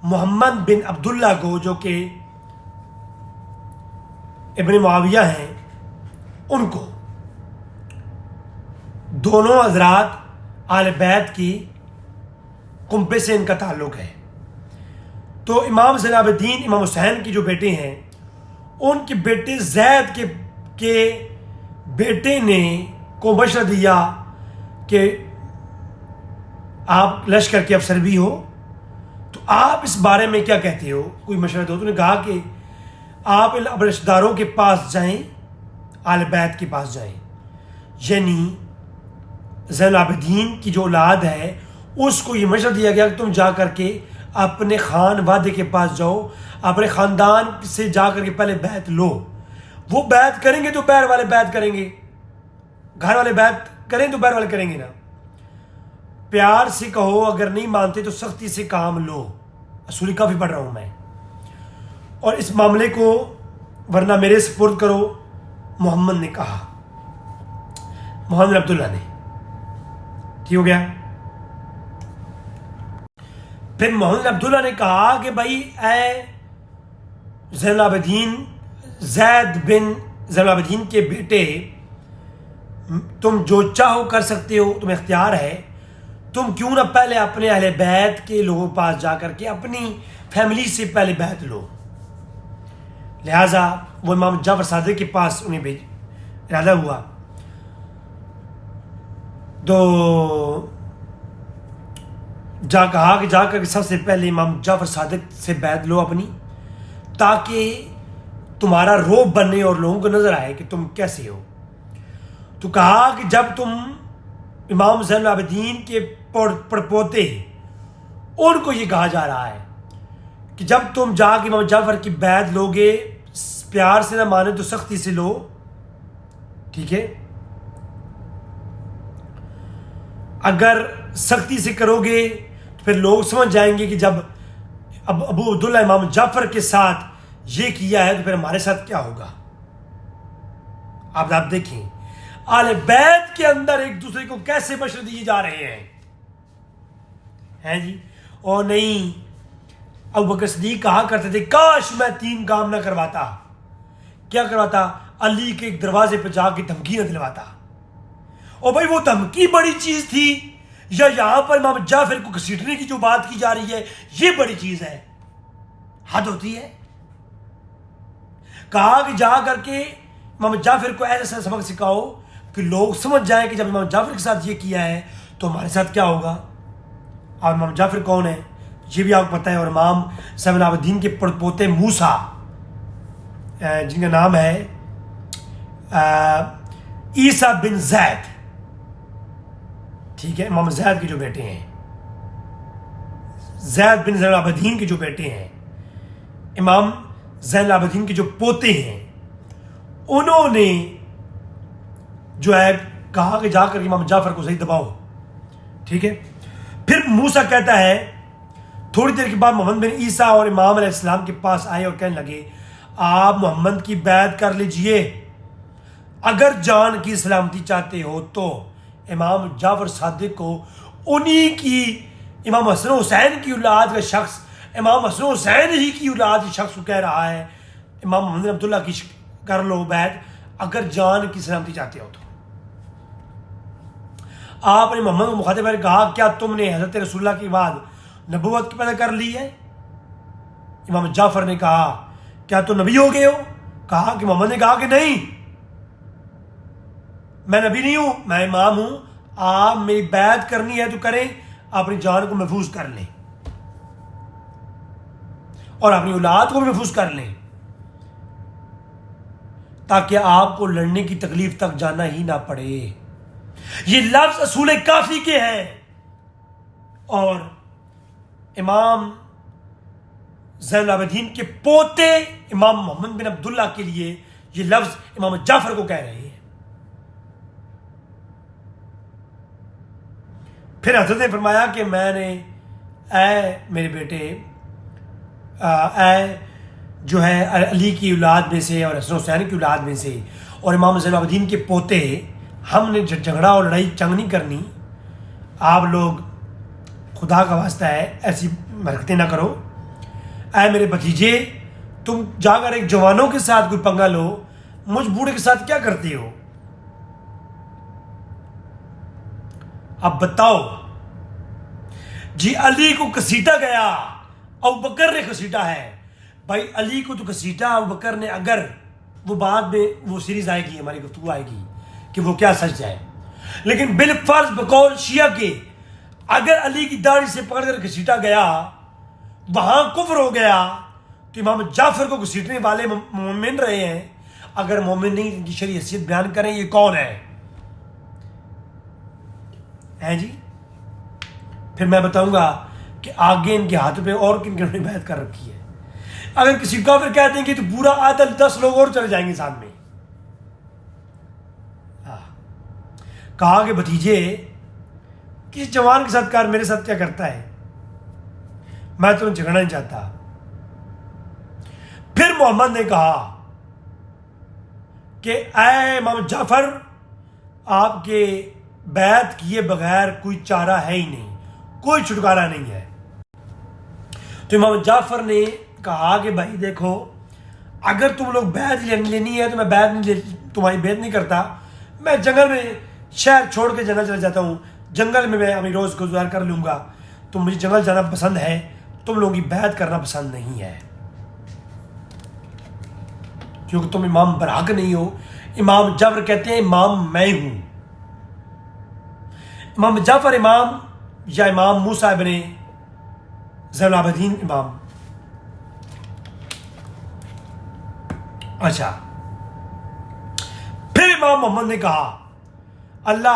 Speaker 1: محمد بن عبداللہ کو جو کہ ابن معاویہ ہیں ان کو. دونوں حضرات اہل بیت کی کنبے سے ان کا تعلق ہے. تو امام زین العابدین امام حسین کے جو بیٹے ہیں ان کے بیٹے زید کے بیٹے نے کو مشورہ دیا کہ آپ لشکر کے افسر بھی ہو تو آپ اس بارے میں کیا کہتے ہو, کوئی مشورہ دو. تو نے کہا کہ آپ اپنے رشتہ داروں کے پاس جائیں, اہل بیت کے پاس جائیں. یعنی زین العابدین کی جو اولاد ہے اس کو یہ مشورہ دیا گیا کہ تم جا کر کے اپنے خان وادے کے پاس جاؤ, اپنے خاندان سے جا کر کے پہلے بیعت لو. وہ بیعت کریں گے تو بیر والے بیعت کریں گے, گھر والے بیعت کریں تو بیر والے کریں گے نا. پیار سے کہو, اگر نہیں مانتے تو سختی سے کام لو. اصول کافی پڑھ رہا ہوں میں. اور اس معاملے کو ورنہ میرے سپرد کرو. محمد نے کہا, محمد بن عبداللہ نے. ٹھیک ہو گیا. پھر محمد بن عبداللہ نے کہا کہ بھائی اے زین العابدین, زید بن زین العابدین کے بیٹے, تم جو چاہو کر سکتے ہو, تمہیں اختیار ہے. تم کیوں نہ پہلے اپنے اہل بیت کے لوگوں پاس جا کر کے اپنی فیملی سے پہلے بیعت لو. لہٰذا وہ امام جعفر صادق کے پاس انہیں ارادہ ہوا. تو کہا کہ جا کر سب سے پہلے امام جعفر صادق سے بیعت لو اپنی، تاکہ تمہارا روب بنے اور لوگوں کو نظر آئے کہ تم کیسے ہو. تو کہا کہ جب تم امام زین العابدین کے پڑپوتے ان کو یہ کہا جا رہا ہے کہ جب تم جا کے امام جعفر کی بیعت لوگے، پیار سے نہ مانے تو سختی سے لو، ٹھیک ہے؟ اگر سختی سے کرو گے تو پھر لوگ سمجھ جائیں گے کہ جب ابو عبداللہ امام جعفر کے ساتھ یہ کیا ہے تو پھر ہمارے ساتھ کیا ہوگا. آپ دیکھیں آل بیت کے اندر ایک دوسرے کو کیسے مشورے دیے جا رہے ہیں جی. اور نہیں، ابو بکر صدیق کہا کرتے تھے کاش میں 3 کام نہ کرواتا. کیا کرواتا؟ علی کے ایک دروازے پہ جا کے دھمکی نہ دلواتا. اور بھائی وہ دھمکی بڑی چیز تھی یا یہاں پر امام جعفر کو گھسیٹنے کی جو بات کی جا رہی ہے یہ بڑی چیز ہے؟ حد ہوتی ہے. کہا کہ جا کر کے امام جعفر کو ایسا سبق سکھاؤ کہ لوگ سمجھ جائیں کہ جب امام جعفر کے ساتھ یہ کیا ہے تو ہمارے ساتھ کیا ہوگا. اور امام جعفر کون ہے یہ بھی آپ کو پتہ ہے. اور امام زین العابدین کے پڑپوتے موسیٰ جن کا نام ہے عیسیٰ بن زید، ٹھیک ہے، امام زید کے جو بیٹے ہیں، زید بن زین العابدین کے جو بیٹے ہیں، امام زین العابدین کے جو پوتے ہیں، انہوں نے جو ہے کہا کہ جا کر امام جعفر کو صحیح دباؤ، ٹھیک ہے. پھر موسیٰ کہتا ہے تھوڑی دیر کے بعد محمد بن عیسیٰ اور امام علیہ السلام کے پاس آئے اور کہنے لگے آپ محمد کی بیعت کر لیجئے، اگر جان کی سلامتی چاہتے ہو تو. امام جعفر صادق کو انہی کی امام حسن حسین کی اولاد کا شخص، امام حسن حسین ہی کی اولاد کے شخص کو کہہ رہا ہے امام محمد بن عبداللہ کی کر لو بیعت اگر جان کی سلامتی چاہتے ہو تو. آپ نے محمد کو مخاطب کر کہا کیا تم نے حضرت رسول اللہ کے بعد نبوت پیدا کر لی ہے؟ امام جعفر نے کہا کیا تو نبی ہو گئے ہو؟ کہا کہ محمد نے کہا کہ نہیں، میں نبی نہیں ہوں، میں امام ہوں. آپ میری بیعت کرنی ہے تو کریں، اپنی جان کو محفوظ کر لیں اور اپنی اولاد کو بھی محفوظ کر لیں تاکہ آپ کو لڑنے کی تکلیف تک جانا ہی نہ پڑے. یہ لفظ اصول کافی کے ہیں. اور امام زین العابدین کے پوتے امام محمد بن عبداللہ کے لیے یہ لفظ امام جعفر کو کہہ رہے ہیں. پھر حضرت نے فرمایا کہ میں نے اے میرے بیٹے، اے جو ہے علی کی اولاد میں سے اور حسن حسین کی اولاد میں سے اور امام زین العابدین کے پوتے، ہم نے جھگڑا اور لڑائی جنگ نہیں کرنی. آپ لوگ خدا کا واسطہ ہے ایسی حرکتیں نہ کرو. اے میرے بھتیجے، تم جا کر ایک جوانوں کے ساتھ کوئی پنگا لو، مجھ بوڑھے کے ساتھ کیا کرتے ہو؟ اب بتاؤ جی. علی کو گھسیٹا گیا، ابو بکر نے گھسیٹا ہے. بھائی علی کو تو گھسیٹا ابو بکر نے، اگر وہ بعد میں وہ سیریز آئے گی، ہماری گفتگو آئے گی کہ وہ کیا سچ ہے، لیکن بالفرض بقول شیعہ کے اگر علی کی داڑھی سے پکڑ کر گھسیٹا گیا وہاں کفر ہو گیا تو امام جعفر کو گھسیٹنے والے مومن رہے ہیں. اگر مومن نہیں ان کی شرعی حیثیت بیان کریں یہ کون ہے جی؟ پھر میں بتاؤں گا کہ آگے ان کے ہاتھ پہ اور کن کن نے بیعت کر رکھی ہے. اگر کسی کافر کہہ دیں گے تو پورا عدل 10 لوگ اور چلے جائیں گے ساتھ میں. کہا کہ بھتیجے کس جوان کے ساتھ کار میرے ساتھ کیا کرتا ہے، میں تمہیں جھگڑنا نہیں چاہتا. پھر محمد نے کہا کہ اے امام جعفر، آپ کے بیعت کیے بغیر کوئی چارہ ہے ہی نہیں، کوئی چھٹکارا نہیں ہے. تو امام جعفر نے کہا کہ بھائی دیکھو، اگر تم لوگ بیعت لینی ہے تو میں تمہاری بیعت نہیں کرتا. میں جنگل میں شہر چھوڑ کے جنگل چلا جاتا ہوں جنگل میں اپنی روز گزار کر لوں گا، تو مجھے جنگل جانا پسند ہے، تم لوگوں کی بیعت کرنا پسند نہیں ہے، کیونکہ تم امام برحق نہیں ہو۔ امام جعفر کہتے ہیں امام میں ہوں۔ امام جعفر امام یا امام موسیٰ ابن زین العابدین امام؟ اچھا، پھر امام محمد نے کہا اللہ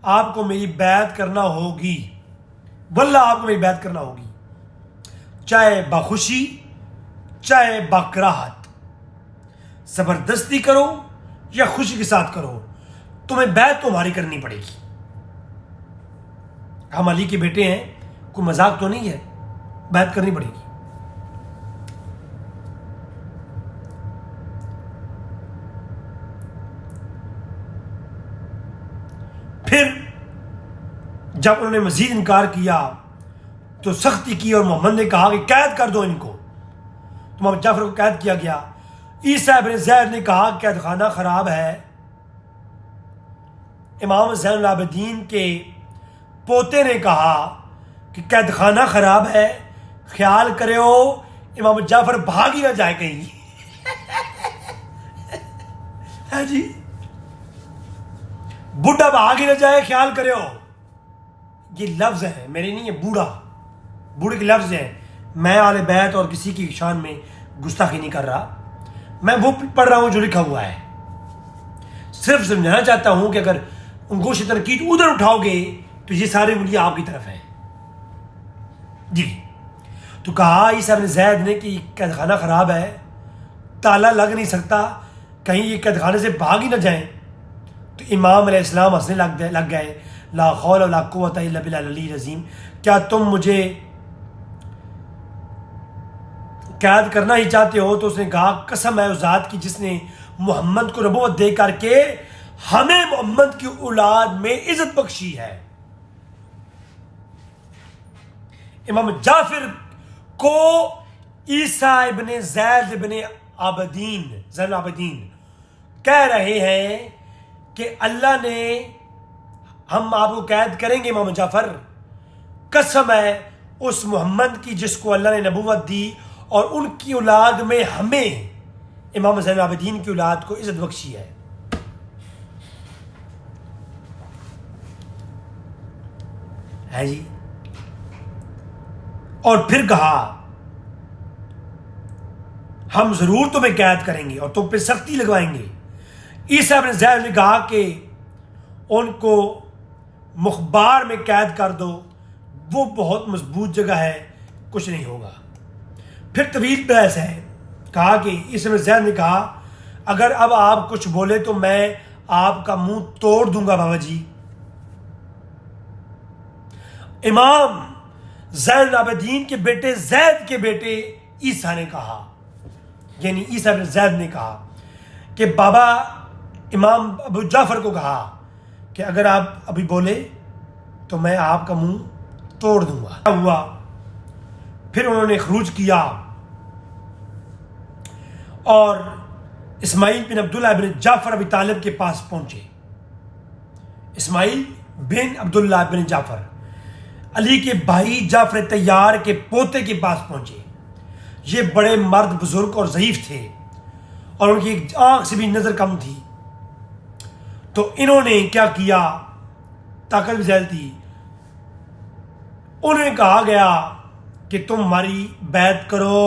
Speaker 1: آپ کو میری بیعت کرنا ہوگی، واللہ آپ کو میری بیعت کرنا ہوگی، چاہے بخوشی چاہے باکراہت، زبردستی کرو یا خوشی کے ساتھ کرو، تمہیں بیعت تمہاری کرنی پڑے گی۔ ہم علی کے بیٹے ہیں، کوئی مذاق تو نہیں ہے، بیعت کرنی پڑے گی۔ پھر جب انہوں نے مزید انکار کیا تو سختی کی، اور محمد نے کہا کہ قید کر دو ان کو، تو محمد جعفر کو قید کیا گیا۔ عیسیٰ ابن زید نے کہا قید خانہ خراب ہے۔ امام زین العابدین کے پوتے نے کہا کہ قید خانہ خراب ہے، خیال کرے ہو امام جعفر بھاگ ہی نہ جائے کہیں۔ ہے جی، بوڑھا بھاگ ہی نہ جائے، خیال کرے ہو۔ یہ لفظ ہے، میرے نہیں، ہے بوڑھے کے لفظ ہیں۔ میں آل بیت اور کسی کی شان میں گستاخی نہیں کر رہا، میں وہ پڑھ رہا ہوں جو لکھا ہوا ہے۔ صرف سمجھانا چاہتا ہوں کہ اگر انگوش تنقید ادھر اٹھاؤ گے تو یہ سارے انگلیاں آپ کی طرف ہیں۔ جی، تو کہا عیسیٰ ابن زید نے کہ قید خانہ خراب ہے، تالا لگ نہیں سکتا، کہیں یہ قید خانے سے بھاگ ہی نہ جائیں۔ تو امام علیہ السلام ہنسنے لگ گئے، لا حول ولا قوت الا باللہ العلی العظیم، کیا تم مجھے قید کرنا ہی چاہتے ہو؟ تو اس نے کہا قسم ہے اس ذات کی جس نے محمد کو نبوت دے کر کے ہمیں محمد کی اولاد میں عزت بخشی ہے۔ امام جعفر کو عیسیٰ ابن زید ابن عابدین زین العابدین کہہ رہے ہیں کہ اللہ نے، ہم آپ کو قید کریں گے امام جعفر، قسم ہے اس محمد کی جس کو اللہ نے نبوت دی اور ان کی اولاد میں ہمیں امام زین العابدین کی اولاد کو عزت بخشی ہے۔ جی، اور پھر کہا ہم ضرور تمہیں قید کریں گے اور تم پہ سختی لگوائیں گے۔ عیسیٰ ابن زید نے کہا کہ ان کو مخبار میں قید کر دو، وہ بہت مضبوط جگہ ہے، کچھ نہیں ہوگا۔ پھر طویل بحث ہے۔ کہا کہ عیسیٰ ابن زید نے کہا اگر اب آپ کچھ بولے تو میں آپ کا منہ توڑ دوں گا بابا جی۔ امام زین العابدین کے بیٹے زید کے بیٹے عیسیٰ نے کہا، یعنی عیسیٰ ابن زید نے کہا کہ بابا امام ابو جعفر کو کہا کہ اگر آپ ابھی بولے تو میں آپ کا منہ توڑ دوں گا۔ ہوا پھر انہوں نے خروج کیا اور اسماعیل بن عبداللہ بن جعفر ابی طالب کے پاس پہنچے۔ اسماعیل بن عبداللہ بن جعفر علی کے بھائی جعفر طیار کے پوتے کے پاس پہنچے۔ یہ بڑے مرد بزرگ اور ضعیف تھے اور ان کی ایک آنکھ سے بھی نظر کم تھی، تو انہوں نے کیا کیا، طاقت بھی زیادہ تھی، انہیں کہا گیا کہ تم ہماری بیعت کرو۔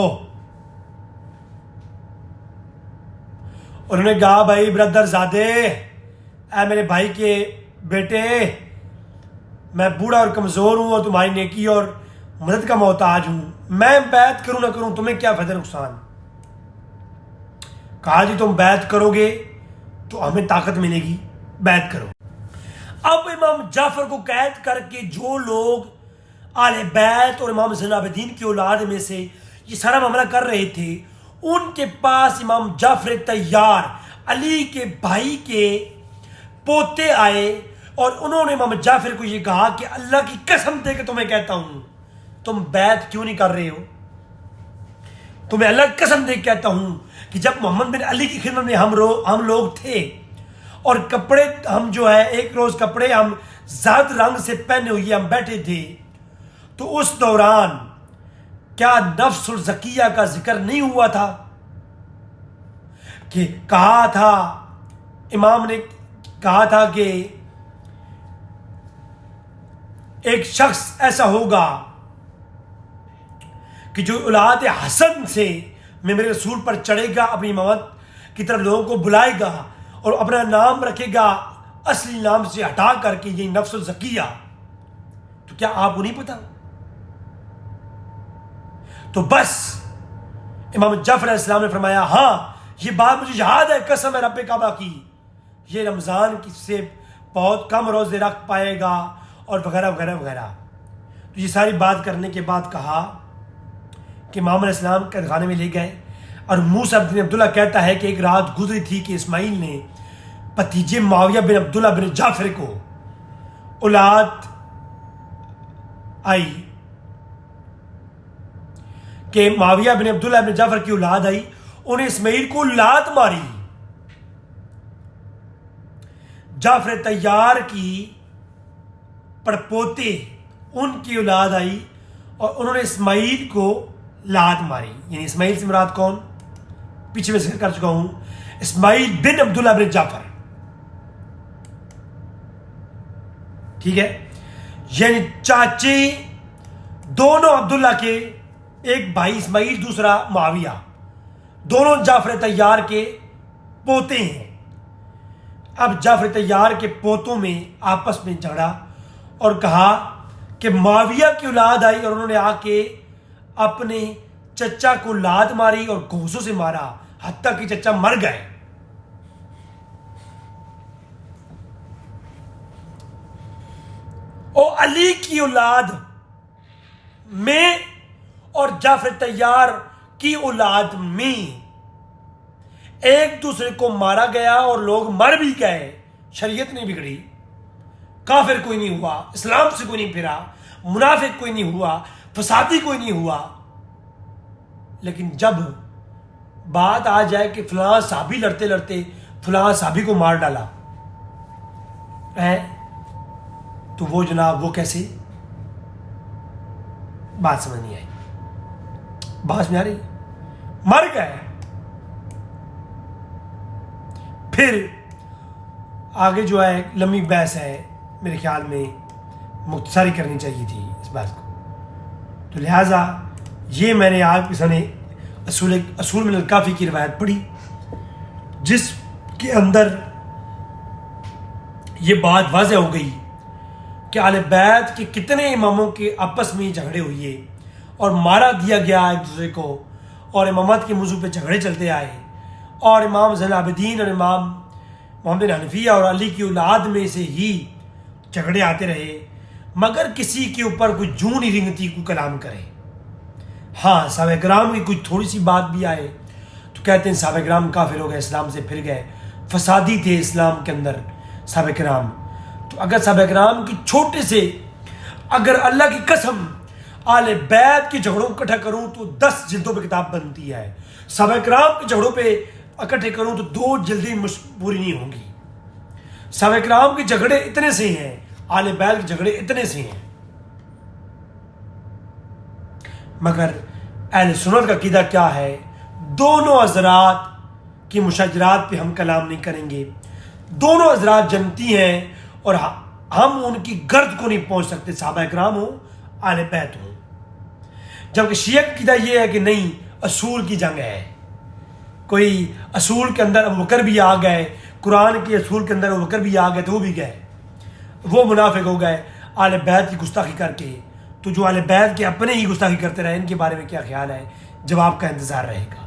Speaker 1: انہوں نے کہا بھائی برادر زادے، اے میرے بھائی کے بیٹے، میں بوڑھا اور کمزور ہوں اور تمہاری نیکی اور مدد کا محتاج ہوں، میں بیعت کروں نہ کروں تمہیں کیا فائدہ نقصان؟ کہا جی تم بیعت کرو گے تو ہمیں طاقت ملے گی، بیعت کرو۔ اب امام جعفر کو قید کر کے جو لوگ آل بیت اور امام زین العابدین کی اولاد میں سے یہ سارا معاملہ کر رہے تھے، ان کے پاس امام جعفر طیار علی کے بھائی کے پوتے آئے اور انہوں نے امام جعفر کو یہ کہا کہ اللہ کی قسم دے کے تمہیں کہتا ہوں تم بیعت کیوں نہیں کر رہے ہو؟ تمہیں اللہ کی قسم دے کے کہتا ہوں کہ جب محمد بن علی کی خدمت میں ہم لوگ تھے اور کپڑے ہم جو ہے ایک روز کپڑے ہم زرد رنگ سے پہنے ہوئے ہم بیٹھے تھے، تو اس دوران کیا نفس الزکیہ کا ذکر نہیں ہوا تھا؟ کہ کہا تھا، امام نے کہا تھا کہ ایک شخص ایسا ہوگا کہ جو اولاد حسن سے میرے رسول پر چڑھے گا، اپنی امامت کی طرف لوگوں کو بلائے گا اور اپنا نام رکھے گا اصلی نام سے ہٹا کر کے، یہ نفس الزکیہ۔ تو کیا آپ کو نہیں پتا؟ تو بس امام جعفر علیہ السلام نے فرمایا، ہاں یہ بات مجھے یاد ہے، قسم ہے رب کعبہ کی، یہ رمضان کی سے بہت کم روزے رکھ پائے گا اور وغیرہ وغیرہ وغیرہ۔ تو یہ ساری بات کرنے کے بعد کہا کہ امام علیہ السلام قید خانے میں لے گئے، اور موسیٰ بن عبداللہ کہتا ہے کہ ایک رات گزری تھی کہ اسماعیل نے بھتیجے معاویہ بن عبداللہ بن جعفر کو اولاد آئی، کہ معاویہ بن عبداللہ بن جعفر کی اولاد آئی، انہیں اسماعیل کو لات ماری۔ جعفر طیار کی پڑپوتے ان کی اولاد آئی اور انہوں نے اسماعیل کو لات ماری۔ یعنی اسماعیل سے مراد کون؟ پیچھے میں ذکر کر چکا ہوں، اسماعیل بن عبداللہ بن جعفر، ٹھیک ہے؟ یعنی چاچے دونوں عبداللہ کے، ایک بھائی اسماعیل دوسرا معاویہ، دونوں جعفر طیار کے پوتے ہیں۔ اب جعفر طیار کے پوتوں میں آپس میں جھگڑا اور کہا کہ معاویہ کی اولاد آئی اور انہوں نے آ کے اپنے چچا کو لات ماری اور گھوسوں سے مارا، حتیٰ کہ چچا مر گئے۔ اور علی کی اولاد میں اور جعفر طیار کی اولاد میں ایک دوسرے کو مارا گیا اور لوگ مر بھی گئے، شریعت نہیں بگڑی، کافر کوئی نہیں ہوا، اسلام سے کوئی نہیں پھرا، منافق کوئی نہیں ہوا، فسادی کوئی نہیں ہوا۔ لیکن جب بات آ جائے کہ فلاں صحابی لڑتے لڑتے فلاں صحابی کو مار ڈالا ہے، تو وہ جناب وہ کیسے؟ بات سمجھ نہیں آئی، بات میں آ رہی؟ مر گئے۔ پھر آگے جو ہے لمبی بحث ہے، میرے خیال میں مختصری کرنی چاہیے تھی اس بات کو، تو لہٰذا یہ میں نے آپ کے سامنے اصول من الکافی کی روایت پڑھی، جس کے اندر یہ بات واضح ہو گئی کہ اہل بیت کے کتنے اماموں کے آپس میں جھگڑے ہوئے اور مارا دیا گیا ایک دوسرے کو، اور امامت کے موضوع پہ جھگڑے چلتے آئے، اور امام زین العابدین اور امام محمد بن حنفیہ اور علی کی اولاد میں سے ہی جھگڑے آتے رہے، مگر کسی کے اوپر کوئی جون نہیں رنگتی کوئی کلام کرے۔ ہاں صحابہ کرام کی کوئی تھوڑی سی بات بھی آئے تو کہتے ہیں صحابہ کرام کافر ہو گئے، اسلام سے پھر گئے، فسادی تھے اسلام کے اندر صحابہ کرام۔ تو اگر صحابہ کرام کی چھوٹے سے، اگر اللہ کی قسم آل بیت کے جھگڑوں کو اکٹھا کروں تو 10 جلدوں پہ کتاب بنتی ہے، صحابہ کرام کے جھگڑوں پہ اکٹھے کروں تو 2 جلدیں پوری نہیں ہوں گی۔ صحابہ کرام کے جھگڑے اتنے سے ہیں، آل بیت کے جھگڑے اتنے سے ہیں، مگر اہل سنت کا عقیدہ کیا ہے؟ دونوں حضرات کی مشاجرات پہ ہم کلام نہیں کریں گے، دونوں حضرات جنتی ہیں اور ہم ان کی گرد کو نہیں پہنچ سکتے، صحابہ کرام ہوں آل بیت ہوں۔ جبکہ شیعہ کا عقیدہ یہ ہے کہ نہیں، اصول کی جنگ ہے، کوئی اصول کے اندر ابو بکر بھی آ گئے، قرآن کے اصول کے اندر ابو بکر بھی آ گئے تو وہ بھی گئے، وہ منافق ہو گئے آل بیت کی گستاخی کر کے۔ تو جو آل بیت کے اپنے ہی گستاخی کرتے رہے، ان کے بارے میں کیا خیال ہے؟ جواب کا انتظار رہے گا۔